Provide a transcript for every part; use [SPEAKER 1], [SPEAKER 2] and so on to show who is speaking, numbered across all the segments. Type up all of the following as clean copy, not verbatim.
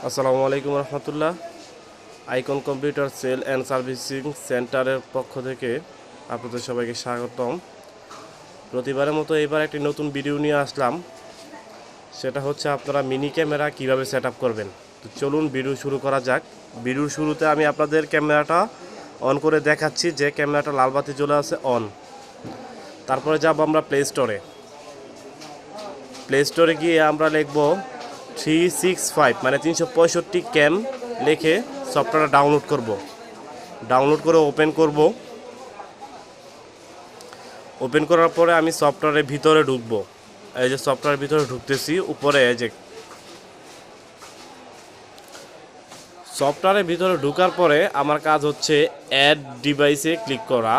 [SPEAKER 1] আসসালামু আলাইকুম রহমতুল্লাহ। Icon computer sale and servicing সেন্টারের পক্ষ থেকে আপনাদের সবাইকে স্বাগতম। প্রতিবারের মতো এবার একটি নতুন ভিডিও নিয়ে আসলাম। সেটা হচ্ছে আপনারা মিনি ক্যামেরা কিভাবে সেট আপ করবেন। তো চলুন ভিডিও শুরু করা যাক। ভিডিওর শুরুতে আমি আপনাদের ক্যামেরাটা অন করে দেখাচ্ছি যে ক্যামেরাটা লাল বাতি জ্বলে আছে অন। তারপরে যাব আমরা প্লে স্টোরে গিয়ে আমরা লিখব 365 মানে 365 ক্যাম লিখে সফটওয়্যারটা ডাউনলোড করে ওপেন করার পরে আমি সফটওয়্যারের ভিতরে ঢুকবো। এই যে সফটওয়্যারের ভিতরে ঢুকতেছি, উপরে এই যে সফটওয়্যারের ভিতরে ঢোকার পরে আমার কাজ হচ্ছে অ্যাড ডিভাইসে ক্লিক করা।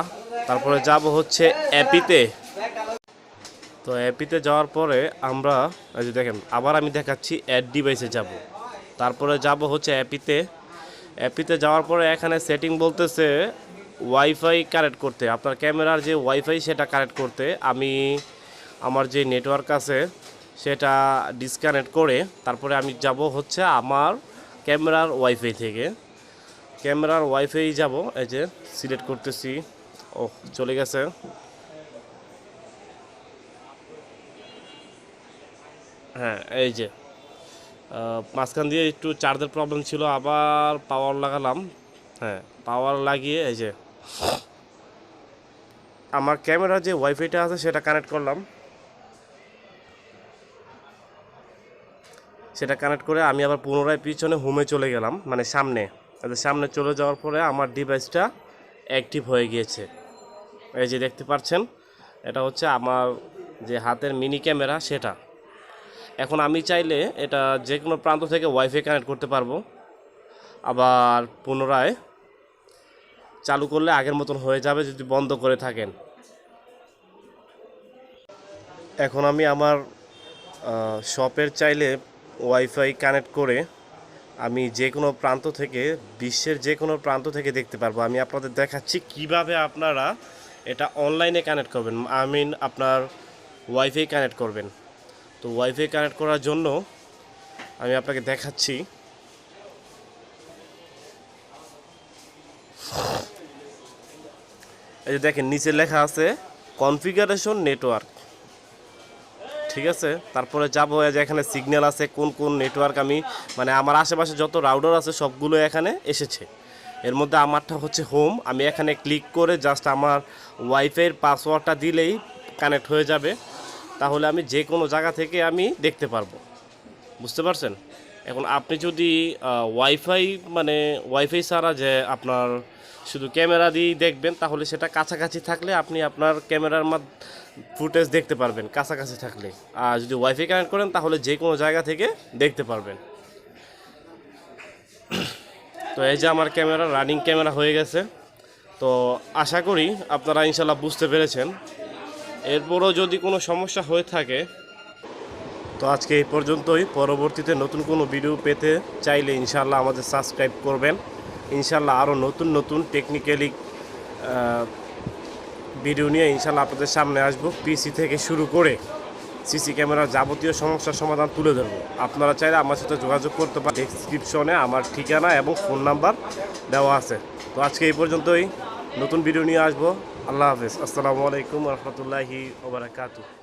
[SPEAKER 1] তারপরে যাব হচ্ছে অ্যাপিতে। তো অ্যাপিতে যাওয়ার পরে আমরা এই যে দেখেন আবার আমি দেখাচ্ছি অ্যাড ডিভাইসে যাব। তারপরে যাব হচ্ছে অ্যাপিতে যাওয়ার পরে এখানে সেটিং বলতেছে ওয়াইফাই কানেক্ট করতে, আপনার ক্যামেরার যে ওয়াইফাই সেটা কানেক্ট করতে আমি আমার যে নেটওয়ার্ক আছে সেটা ডিসকানেক্ট করে তারপরে আমি যাব হচ্ছে আমার ক্যামেরার ওয়াইফাই থেকে। ক্যামেরার ওয়াইফাই যাব, এই যে সিলেক্ট করতেছি। ও চলে গেছে। হ্যাঁ, এই যে মাঝখান দিয়ে একটু চার্জের প্রবলেম ছিল, আবার পাওয়ার লাগালাম। হ্যাঁ, পাওয়ার লাগিয়ে এই যে আমার ক্যামেরার যে ওয়াইফাইটা আছে সেটা কানেক্ট করলাম। সেটা কানেক্ট করে আমি আবার পুনরায় পিছনে হোমে চলে গেলাম, মানে সামনে চলে যাওয়ার পরে আমার ডিভাইসটা অ্যাক্টিভ হয়ে গিয়েছে। এই যে দেখতে পাচ্ছেন, এটা হচ্ছে আমার যে হাতের মিনি ক্যামেরা সেটা। এখন আমি চাইলে এটা যে কোনো প্রান্ত থেকে ওয়াইফাই কানেক্ট করতে পারবো, আবার পুনরায় চালু করলে আগের মতন হয়ে যাবে যদি বন্ধ করে থাকেন। এখন আমি আমার শপের চাইলে ওয়াইফাই কানেক্ট করে আমি যে কোনো প্রান্ত থেকে, বিশ্বের যে কোনো প্রান্ত থেকে দেখতে পারবো। আমি আপনাদের দেখাচ্ছি কিভাবে আপনারা এটা অনলাইনে কানেক্ট করবেন, আপনার ওয়াইফাই কানেক্ট করবেন। তো ওয়াইফাই কানেক্ট করার জন্য আমি আপনাকে দেখাচ্ছি। এই যে দেখেন নিচে লেখা আছে কনফিগারেশন নেটওয়ার্ক, ঠিক আছে। তারপরে যাবো যে এখানে সিগন্যাল আছে কোন কোন নেটওয়ার্ক আমি, মানে আমার আশেপাশে যত রাউটার আছে সবগুলো এখানে এসেছে। এর মধ্যে আমারটা হচ্ছে হোম। আমি এখানে ক্লিক করে জাস্ট আমার ওয়াইফাইয়ের পাসওয়ার্ডটা দিলেই কানেক্ট হয়ে যাবে। তাহলে আমি যে কোনো জায়গা থেকে আমি দেখতে পারবো, বুঝতে পারছেন। এখন আপনি যদি ওয়াইফাই ছাড়া যে আপনার শুধু ক্যামেরা দিয়েই দেখবেন, তাহলে সেটা কাছাকাছি থাকলে আপনি আপনার ক্যামেরার ফুটেজ দেখতে পারবেন কাছাকাছি থাকলে। আর যদি ওয়াইফাই কানেক্ট করেন তাহলে যে কোনো জায়গা থেকে দেখতে পারবেন। তো এই যে আমার ক্যামেরা রানিং ক্যামেরা হয়ে গেছে। তো আশা করি আপনারা ইনশাল্লাহ বুঝতে পেরেছেন। এরপরও যদি কোনো সমস্যা হয়ে থাকে তো আজকে এই পর্যন্তই। পরবর্তীতে নতুন কোনো ভিডিও পেতে চাইলে ইনশাল্লাহ আমাদের সাবস্ক্রাইব করবেন। ইনশাল্লাহ আরও নতুন টেকনিক্যালি ভিডিও নিয়ে ইনশাল্লাহ আপনাদের সামনে আসবো। পিসি থেকে শুরু করে সিসি ক্যামেরার যাবতীয় সমস্যার সমাধান তুলে ধরবো। আপনারা চাইলে আমার সাথে যোগাযোগ করতে পারেন। ডেসক্রিপশনে আমার ঠিকানা এবং ফোন নাম্বার দেওয়া আছে। তো আজকে এই পর্যন্তই, নতুন ভিডিও নিয়ে আসবো। আল্লাহ হাফেজ। আসসালামু আলাইকুম রহমতুল্লাহি ওয়া বারাকাতুহু।